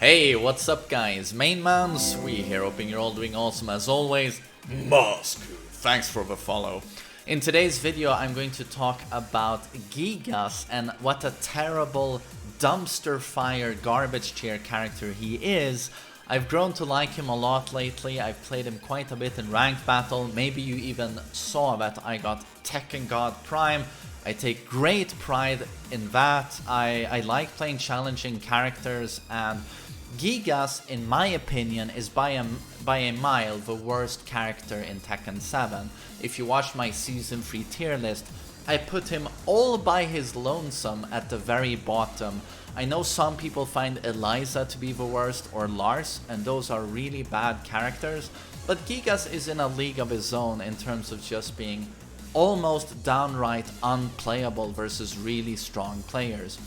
Hey, what's up guys? MainManSWE here, hoping you're all doing awesome as always. Mask, thanks for the follow. In today's video I'm going to talk about Gigas and what a terrible dumpster fire garbage chair character he is. I've grown to like him a lot lately. I've played him quite a bit in ranked battle. Maybe you even saw that I got Tekken God Prime. I take great pride in that. I like playing challenging characters, and Gigas, in my opinion, is by a mile the worst character in Tekken 7. If you watch my Season 3 tier list, I put him all by his lonesome at the very bottom. I know some people find Eliza to be the worst, or Lars, and those are really bad characters, but Gigas is in a league of his own in terms of just being almost downright unplayable versus really strong players.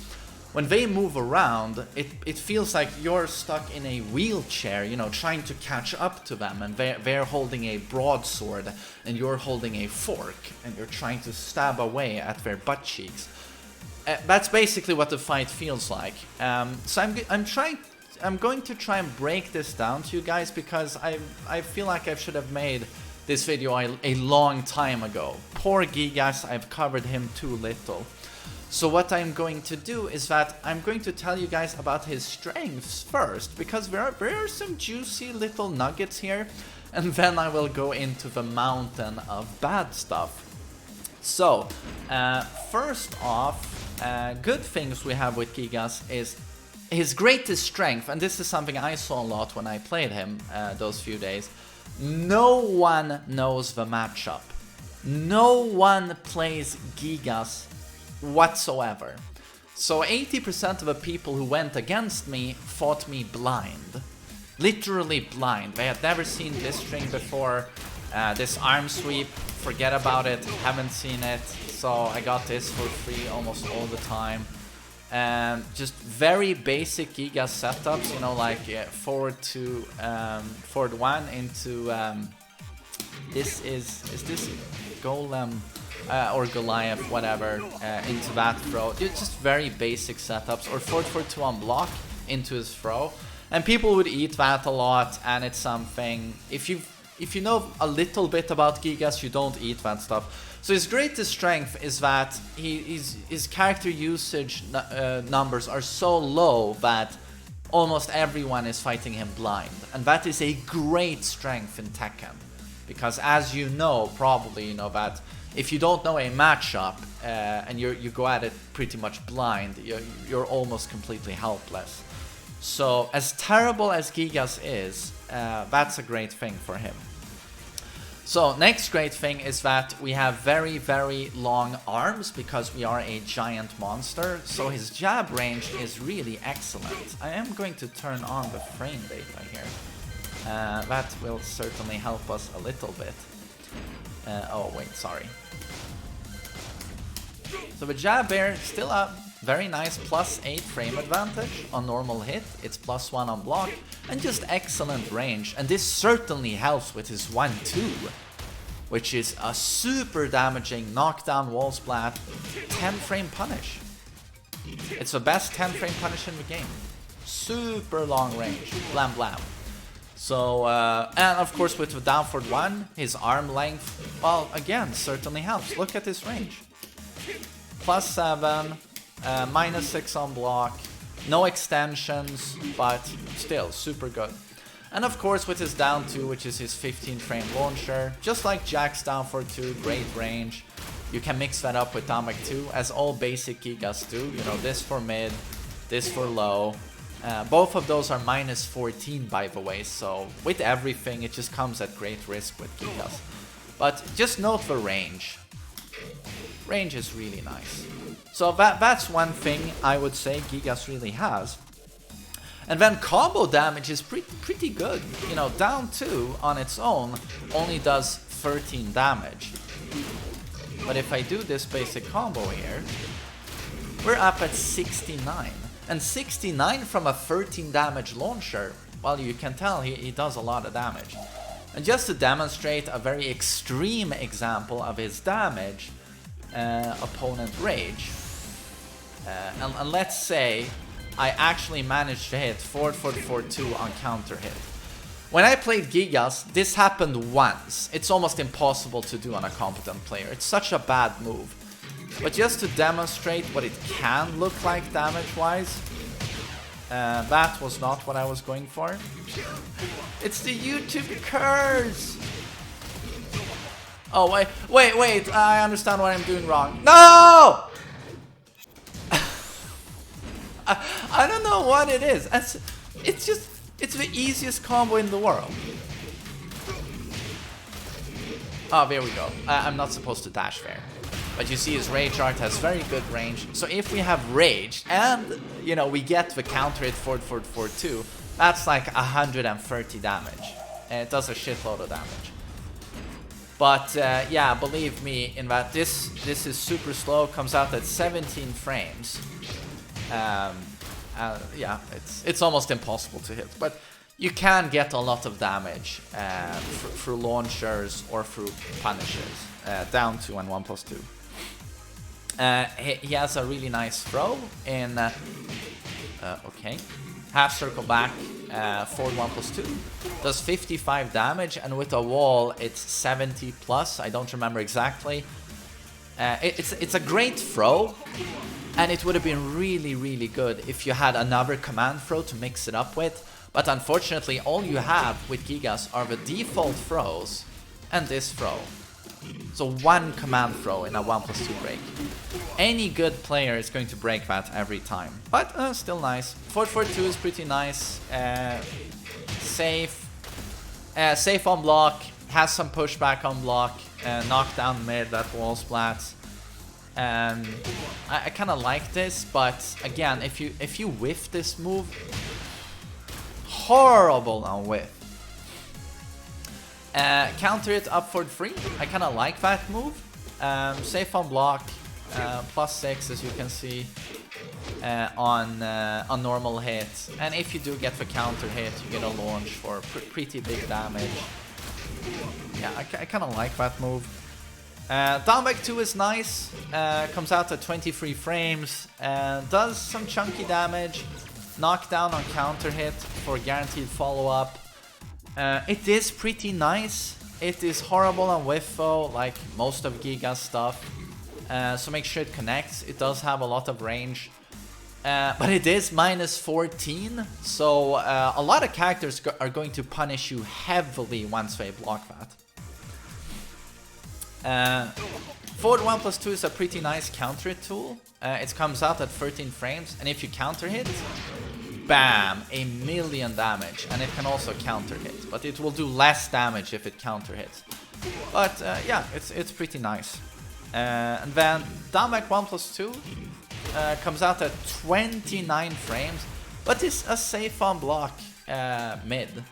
When they move around, it feels like you're stuck in a wheelchair, you know, trying to catch up to them, and they're holding a broadsword and you're holding a fork and you're trying to stab away at their butt cheeks. That's basically what the fight feels like. So I'm going to try and break this down to you guys, because I feel like I should have made this video a long time ago. Poor Gigas, I've covered him too little. So what I'm going to do is that I'm going to tell you guys about his strengths first, because there are some juicy little nuggets here, and then I will go into the mountain of bad stuff. So, first off, good things we have with Gigas is his greatest strength, and this is something I saw a lot when I played him those few days. No one knows the matchup. No one plays Gigas whatsoever. So 80% of the people who went against me fought me blind. Literally blind. They had never seen this string before. This arm sweep, forget about it, haven't seen it. So I got this for free almost all the time. Just very basic Gigas setups, you know, like forward one into this is this Golem or Goliath, whatever, into that throw. Just very basic setups, or forward 2 on block into his throw, and people would eat that a lot. And it's something, if you know a little bit about Gigas, you don't eat that stuff. So his greatest strength is that his character usage numbers are so low that almost everyone is fighting him blind, and that is a great strength in Tekken, because as you know, probably you know that if you don't know a matchup and you go at it pretty much blind, you're almost completely helpless. So as terrible as Gigas is, that's a great thing for him. So next great thing is that we have very, very long arms, because we are a giant monster. So his jab range is really excellent. I am going to turn on the frame data here. That will certainly help us a little bit. Oh wait, sorry. So the jab there, still a very nice +8 frame advantage on normal hit. It's +1 on block, and just excellent range. And this certainly helps with his 1-2, which is a super damaging knockdown wall splat 10 frame punish. It's the best 10 frame punish in the game. Super long range, blam blam. So, and of course with the down forward 1, his arm length, well, again, certainly helps. Look at this range. +7, -6 on block, no extensions, but still super good. And of course with his down 2, which is his 15 frame launcher, just like Jack's down forward 2, great range. You can mix that up with Damek 2, as all basic Gigas do. You know, this for mid, this for low. Both of those are -14, by the way, so with everything it just comes at great risk with Gigas. But just note the range. Range is really nice. So that's one thing I would say Gigas really has. And then combo damage is pretty good. You know, down 2 on its own only does 13 damage. But if I do this basic combo here, we're up at 69. And 69 from a 13 damage launcher, well, you can tell he does a lot of damage. And just to demonstrate a very extreme example of his damage, opponent rage, and let's say I actually managed to hit forward, forward, forward 2 on counter hit. When I played Gigas, this happened once. It's almost impossible to do on a competent player. It's such a bad move. But just to demonstrate what it can look like damage-wise, that was not what I was going for. It's the YouTube curse! Oh, wait, I understand what I'm doing wrong. No! I don't know what it is. It's the easiest combo in the world. Oh, there we go. I'm not supposed to dash there. But you see his Rage Art has very good range. So if we have Rage and, you know, we get the counter hit forward, forward, forward 2, that's like 130 damage. And it does a shitload of damage. But yeah, believe me in that this is super slow, comes out at 17 frames. Yeah, it's almost impossible to hit, but you can get a lot of damage through launchers or through punishes, down 2 and 1+2. He has a really nice throw in, okay, half circle back, forward 1+2, does 55 damage, and with a wall it's 70 plus, I don't remember exactly. It's a great throw. And it would have been really, really good if you had another command throw to mix it up with. But unfortunately, all you have with Gigas are the default throws and this throw. So one command throw in a 1+2 break. Any good player is going to break that every time. But still nice. Forward, forward 2 is pretty nice. Safe. Safe on block. Has some pushback on block. Knockdown mid, that wall splats. I kind of like this, but again, if you whiff this move, horrible on whiff. Counter it up forward 3. I kind of like that move. Safe on block, +6 as you can see on normal hits, and if you do get the counter hit, you get a launch for pretty big damage. Yeah, I kind of like that move. Down back 2 is nice, comes out at 23 frames, does some chunky damage, knockdown on counter hit for guaranteed follow-up. It is pretty nice. It is horrible on whiff though, like most of Giga's stuff, so make sure it connects. It does have a lot of range, but it is -14, so a lot of characters are going to punish you heavily once they block that. Forward 1+2 is a pretty nice counter hit tool. It comes out at 13 frames, and if you counter hit, bam, 1,000,000 damage, and it can also counter hit, but it will do less damage if it counter hits. But yeah, it's pretty nice. And then down back 1+2 comes out at 29 frames, but it's a safe on block mid.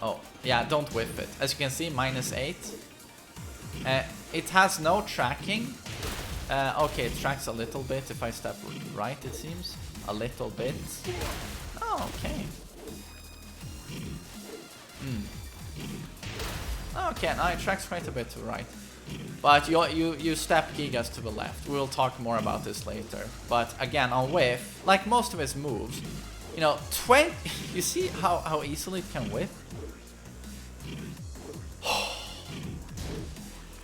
Oh, yeah, don't whiff it. As you can see, -8. It has no tracking. Okay, it tracks a little bit if I step right, it seems. A little bit. Oh, okay. Okay, now it tracks quite a bit to the right. But you step Gigas to the left. We'll talk more about this later. But again, on whiff, like most of his moves, you know, 20... You see how easily it can whiff?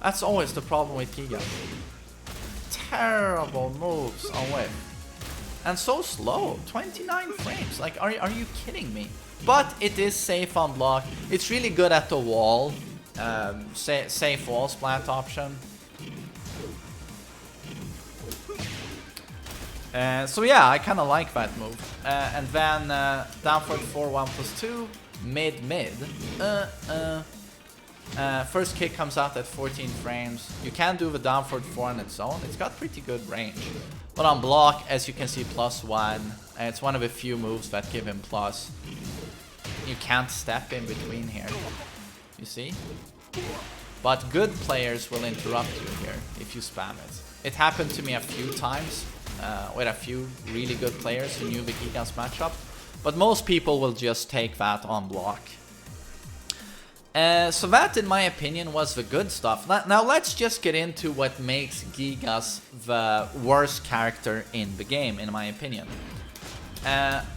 That's always the problem with Gigas. Terrible moves on whiff. And so slow, 29 frames. Like, are you kidding me? But it is safe on block. It's really good at the wall. Safe wall splat option. So yeah, I kind of like that move. And then down forward 4, 1+2, mid. First kick comes out at 14 frames. You can do the down forward 4 on its own. It's got pretty good range. But on block, as you can see, +1. It's one of the few moves that give him plus. You can't step in between here. You see? But good players will interrupt you here if you spam it. It happened to me a few times with a few really good players who knew the Gigas matchup. But most people will just take that on block. So that, in my opinion, was the good stuff. Now let's just get into what makes Gigas the worst character in the game, in my opinion.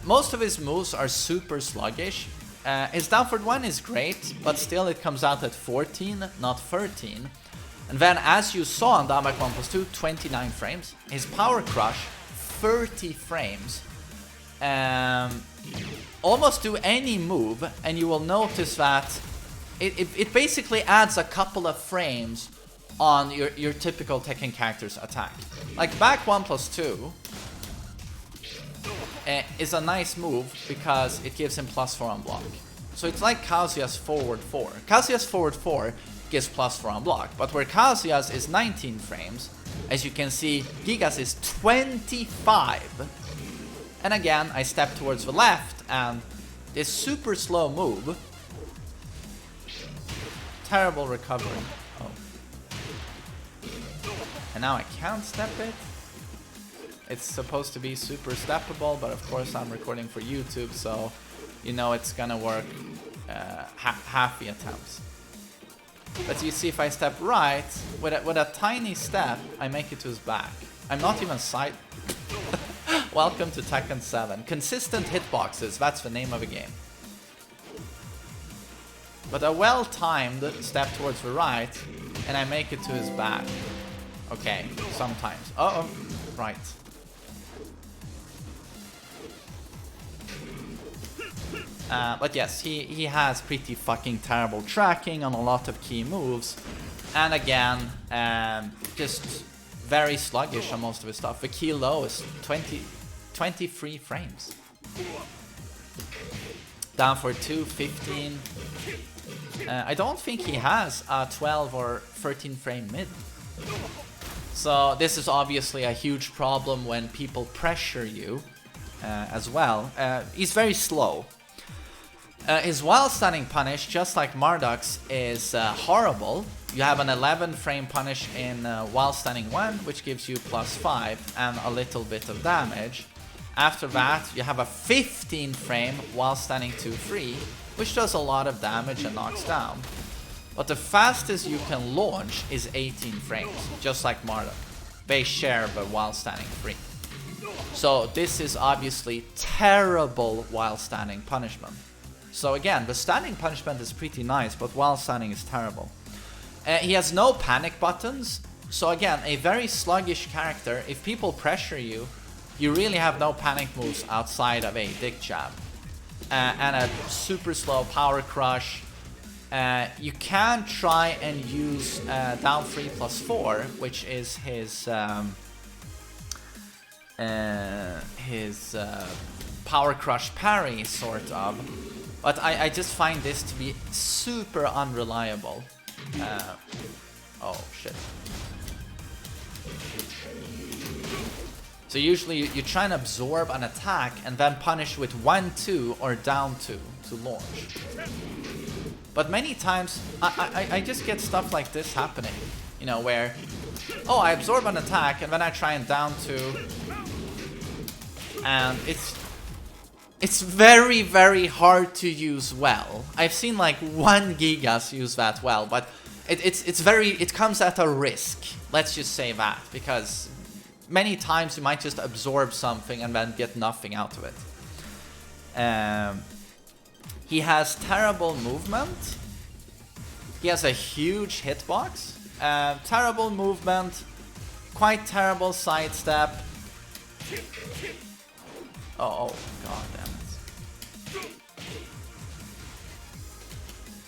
Most of his moves are super sluggish. His down forward 1 is great, but still it comes out at 14, not 13. And then, as you saw on down back 1+2, 29 frames. His power crush, 30 frames. Almost do any move, and you will notice that it basically adds a couple of frames on your typical Tekken character's attack. Like back 1+2 is a nice move because it gives him +4 on block. So it's like Kazuya's forward 4. Kazuya's forward 4 gives +4 on block, but where Kazuya's is 19 frames, as you can see, Gigas is 25. And again, I step towards the left, and this super slow move, terrible recovery. Oh. And now I can't step it. It's supposed to be super steppable, but of course I'm recording for YouTube, so you know it's gonna work half the attempts. But you see, if I step right, with a tiny step, I make it to his back. I'm not even side... Welcome to Tekken 7. Consistent hitboxes, that's the name of the game. But a well-timed step towards the right, and I make it to his back. Okay, sometimes. Oh, right. But yes, he has pretty fucking terrible tracking on a lot of key moves. And again, just very sluggish on most of his stuff. The key low is 23 frames. Down for 2, 15. I don't think he has a 12 or 13 frame mid. So this is obviously a huge problem when people pressure you as well. He's very slow. His while standing punish, just like Marduk's, is horrible. You have an 11 frame punish in while standing 1, which gives you +5 and a little bit of damage. After that, you have a 15 frame while standing 2-3, which does a lot of damage and knocks down. But the fastest you can launch is 18 frames, just like Marduk. They share the while standing 3. So this is obviously terrible while standing punishment. So again, the standing punishment is pretty nice, but while standing is terrible. He has no panic buttons, so again, a very sluggish character. If people pressure you, you really have no panic moves outside of a dick jab. And a super slow power crush. You can try and use down 3+4, which is his power crush parry, sort of. But I just find this to be super unreliable. Oh shit. So usually you try and absorb an attack and then punish with 1-2 or down 2 to launch. But many times I just get stuff like this happening. You know, where, oh, I absorb an attack and then I try and down 2. And it's very, very hard to use well. I've seen like one Gigas use that well, but it comes at a risk. Let's just say that, because many times you might just absorb something and then get nothing out of it. He has terrible movement. He has a huge hitbox. Terrible movement. Quite terrible sidestep. Oh, god damn it.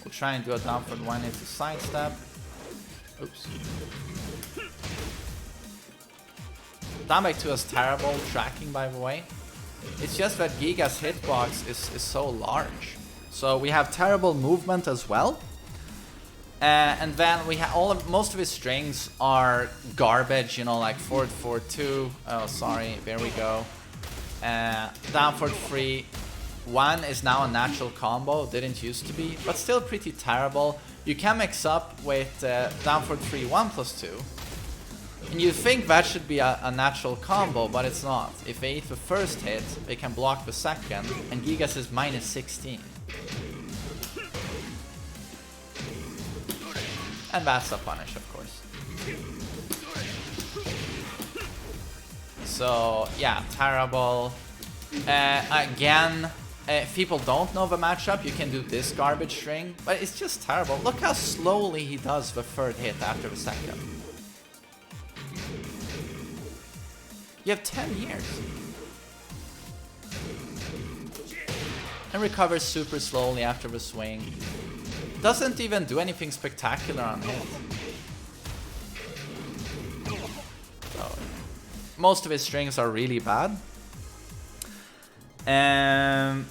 We'll try and do a down for 1 into sidestep. Oops. Down by 2 is terrible tracking, by the way. It's just that Giga's hitbox is so large. So we have terrible movement as well. And then we have most of his strings are garbage, you know, like forward 4-2. Oh, sorry, there we go. Down forward 3. 1 is now a natural combo, didn't used to be, but still pretty terrible. You can mix up with down forward 3, 1+2. And you think that should be a natural combo, but it's not. If they eat the first hit, they can block the second, and Gigas is -16. And that's a punish, of course. So, yeah, terrible. Again, if people don't know the matchup, you can do this garbage string, but it's just terrible. Look how slowly he does the third hit after the second. You have 10 years. And recovers super slowly after the swing. Doesn't even do anything spectacular on hit. So, most of his strings are really bad. And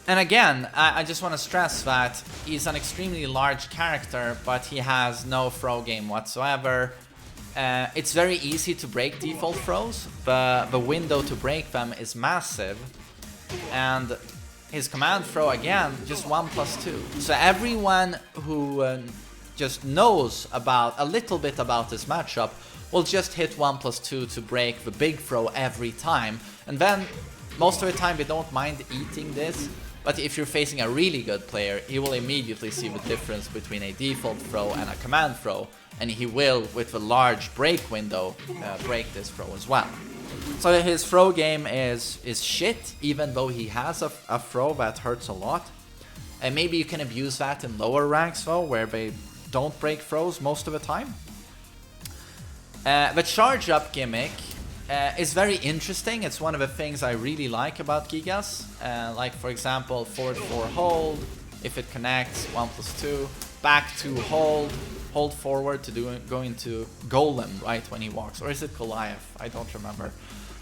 again, I just want to stress that he's an extremely large character, but he has no throw game whatsoever. It's very easy to break default throws, but the window to break them is massive. And his command throw, again, just 1+2. So everyone who just knows about a little bit about this matchup will just hit 1+2 to break the big throw every time. And then, most of the time, they don't mind eating this. But if you're facing a really good player, he will immediately see the difference between a default throw and a command throw. And he will, with a large break window, break this throw as well. So his throw game is shit, even though he has a throw that hurts a lot. And maybe you can abuse that in lower ranks though, where they don't break throws most of the time. The charge up gimmick is very interesting. It's one of the things I really like about Gigas. Like for example, forward 4 hold, if it connects, 1+2, back 2 hold forward to go into Golem right when he walks, or is it Goliath? I don't remember.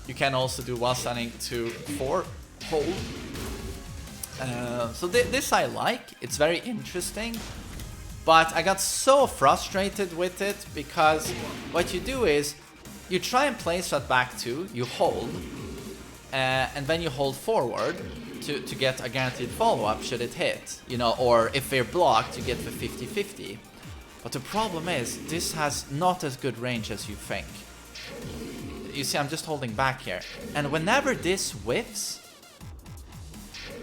You can also do while standing to 4 hold. So this I like. It's very interesting, but I got so frustrated with it because what you do is you try and place that back 2, you hold, and then you hold forward to get a guaranteed follow-up should it hit, you know, or if they're blocked, you get the 50-50. But the problem is, this has not as good range as you think. You see, I'm just holding back here. And whenever this whiffs...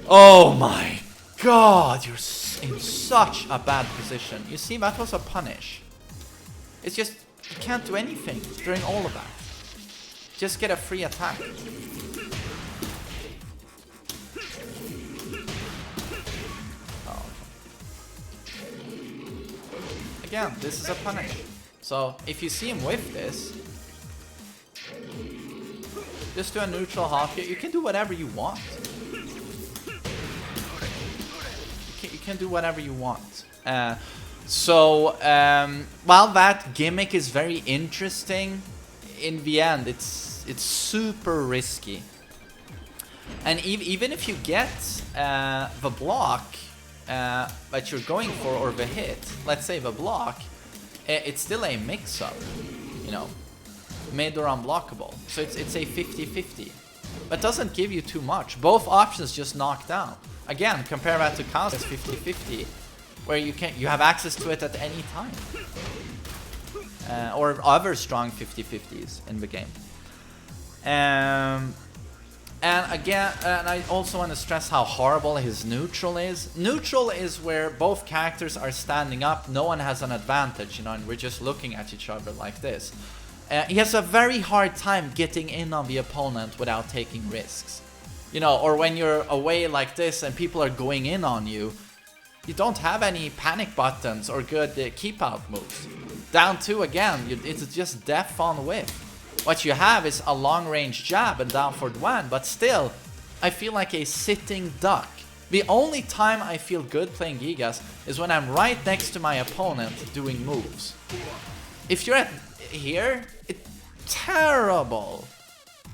Oh my god, you're in such a bad position. You see, that was a punish. It's just, you can't do anything during all of that. Just get a free attack. Again, this is a punish. So if you see him whiff this, just do a neutral half kick. You can do whatever you want. You can do whatever you want. While that gimmick is very interesting, in the end it's super risky. And even if you get the block that you're going for, or the hit, let's say the block, it's still a mix-up, you know, mid or unblockable. So it's a 50-50. But doesn't give you too much. Both options just knock down. Again, compare that to Counter's 50-50, where you have access to it at any time. Or other strong 50-50s in the game. And again, and I also want to stress how horrible his neutral is. Neutral is where both characters are standing up, no one has an advantage, you know, and we're just looking at each other like this. He has a very hard time getting in on the opponent without taking risks. You know, or when you're away like this and people are going in on you, you don't have any panic buttons or good keep out moves. Down 2 again, it's just death on whiff. What you have is a long range jab and down forward 1, but still, I feel like a sitting duck. The only time I feel good playing Gigas is when I'm right next to my opponent doing moves. If you're at here, it's terrible.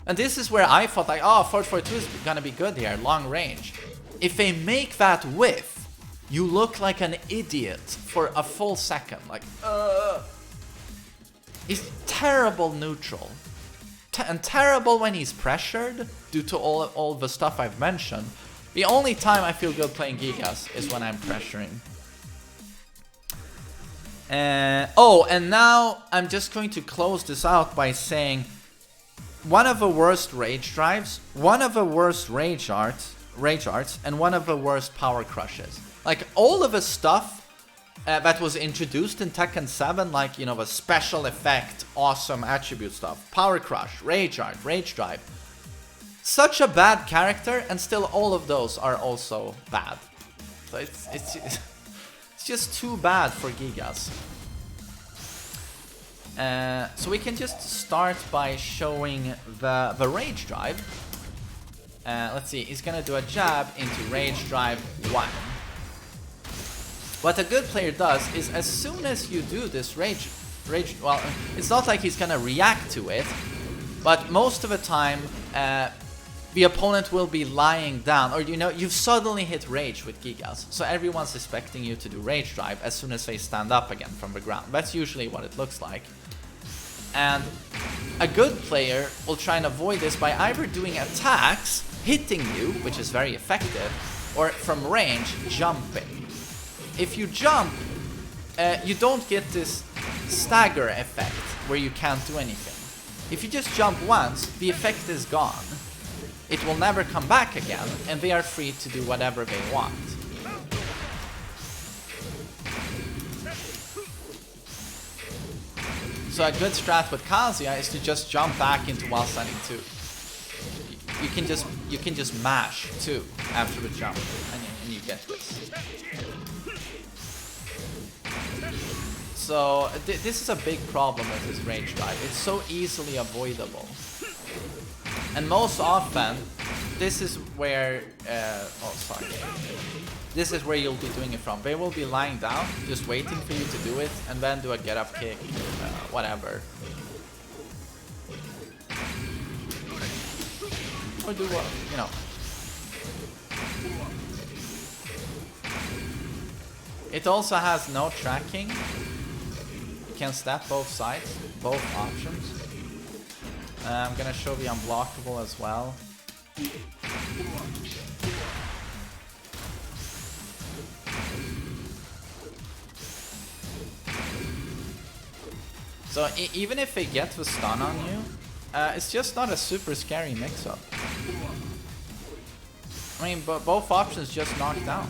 And this is where I thought like, oh, 4-4-2 is gonna be good here, long range. If they make that whiff, you look like an idiot for a full second, like, He's terrible neutral. And terrible when he's pressured, due to all the stuff I've mentioned. The only time I feel good playing Gigas is when I'm pressuring. Oh, and now I'm just going to close this out by saying one of the worst rage drives, one of the worst rage arts, and one of the worst power crushes. Like, all of the stuff that was introduced in Tekken 7, like, you know, the special effect, awesome attribute stuff. Power Crush, Rage Art, Rage Drive. Such a bad character, and still all of those are also bad. So it's just too bad for Gigas. So we can just start by showing the Rage Drive. Let's see, he's gonna do a jab into Rage Drive 1. What a good player does is, as soon as you do this rage, well, it's not like he's gonna react to it, but most of the time, the opponent will be lying down, or you know, you've suddenly hit Rage with Gigas, so everyone's expecting you to do Rage Drive as soon as they stand up again from the ground. That's usually what it looks like. And a good player will try and avoid this by either doing attacks, hitting you, which is very effective, or from range, jumping. If you jump, you don't get this stagger effect where you can't do anything. If you just jump once, the effect is gone. It will never come back again, and they are free to do whatever they want. So a good strat with Kazuya is to just jump back into while standing 2. You can just mash 2 after the jump, and you get this. So this is a big problem with his Rage Drive. It's so easily avoidable. And most often, this is where... This is where you'll be doing it from. They will be lying down, just waiting for you to do it, and then do a get-up kick, whatever. Or do what, you know. It also has no tracking. You can step both sides, both options. I'm gonna show the unblockable as well. So even if they get the stun on you, it's just not a super scary mix-up. I mean, both options just knock down.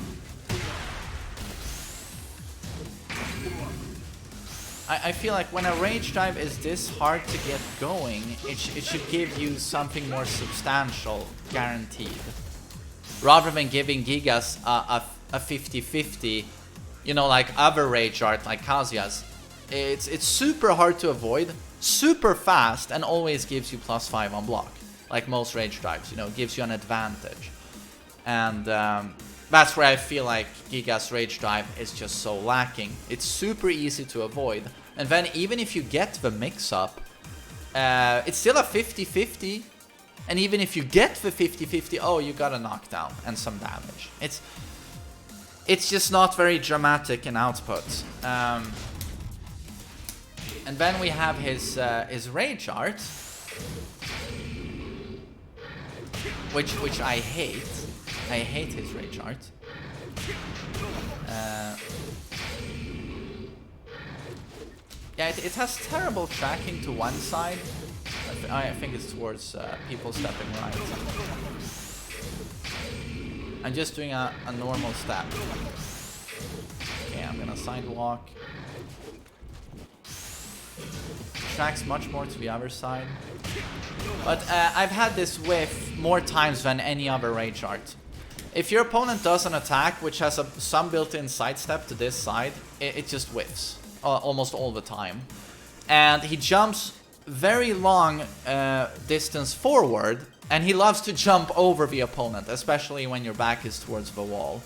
I feel like when a Rage Drive is this hard to get going, it should give you something more substantial, guaranteed. Rather than giving Gigas a 50-50, you know, like other Rage Art, like Kazuya's. It's super hard to avoid, super fast, and always gives you +5 on block. Like most Rage Drives, you know, gives you an advantage. And that's where I feel like Gigas Rage Drive is just so lacking. It's super easy to avoid. And then even if you get the mix-up, it's still a 50-50. And even if you get the 50-50, oh, you got a knockdown and some damage. It's just not very dramatic in output. And then we have his Rage Art, which I hate. I hate his Rage Art. Yeah, it has terrible tracking to one side. I think it's towards people stepping right. I'm just doing a normal step. Okay, I'm gonna sidewalk. Tracks much more to the other side. But I've had this whiff more times than any other Rage Art. If your opponent does an attack which has some built-in sidestep to this side, it just whiffs almost all the time. And he jumps very long distance forward, and he loves to jump over the opponent, especially when your back is towards the wall.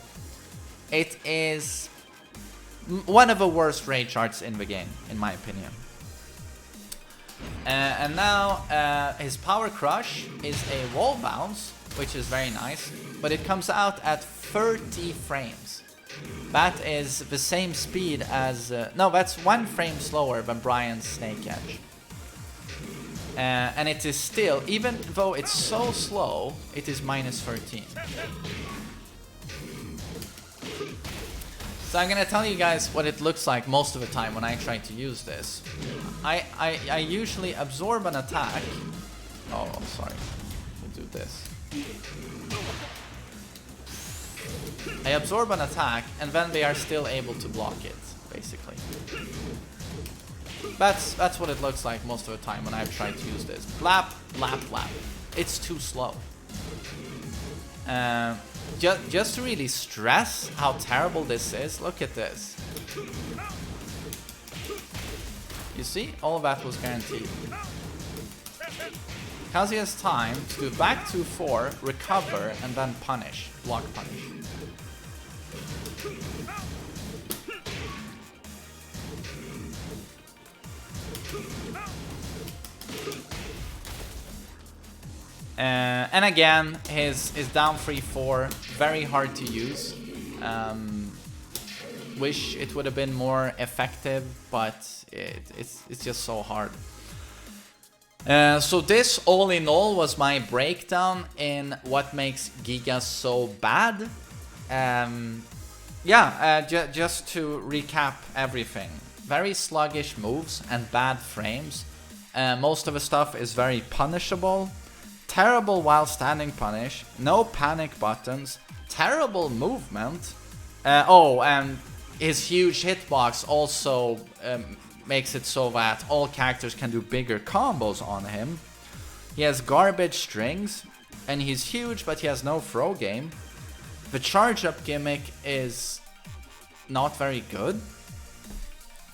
It is one of the worst Rage Arts in the game, in my opinion. And now his Power Crush is a wall bounce, which is very nice, but it comes out at 30 frames. That is the same speed as... no, that's 1 frame slower than Brian's Snake Edge. And it is still, even though it's so slow, it is -13. So I'm gonna tell you guys what it looks like most of the time when I try to use this. I usually absorb an attack. Oh, I'm sorry. We'll do this. I absorb an attack, and then they are still able to block it. basically. That's what it looks like most of the time when I've tried to use this. Blap, blap, blap. It's too slow. Just to really stress how terrible this is, look at this. You see, all of that was guaranteed. Because he has time to do back 2-4, recover, and then punish. Block punish. And again, his down 3-4, very hard to use. Wish it would have been more effective, but it's just so hard. So this, all in all, was my breakdown in what makes Gigas so bad. Just to recap everything. Very sluggish moves and bad frames. Most of the stuff is very punishable. Terrible while standing punish. No panic buttons. Terrible movement. And his huge hitbox also makes it so that all characters can do bigger combos on him. He has garbage strings, and he's huge, but he has no throw game. The charge up gimmick is not very good.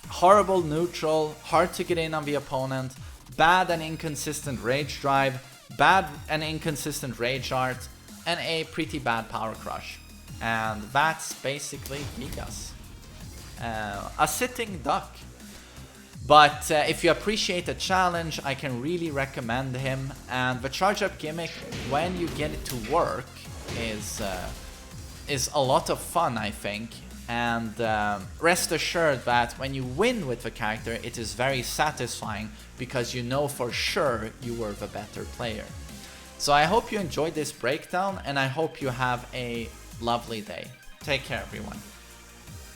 Horrible neutral, hard to get in on the opponent, bad and inconsistent rage drive, bad and inconsistent rage art, and a pretty bad power crush. And that's basically Gigas. A sitting duck. But if you appreciate the challenge, I can really recommend him. And the charge up gimmick, when you get it to work, is a lot of fun, I think. And rest assured that when you win with the character, it is very satisfying because you know for sure you were the better player. So I hope you enjoyed this breakdown, and I hope you have a lovely day. Take care, everyone.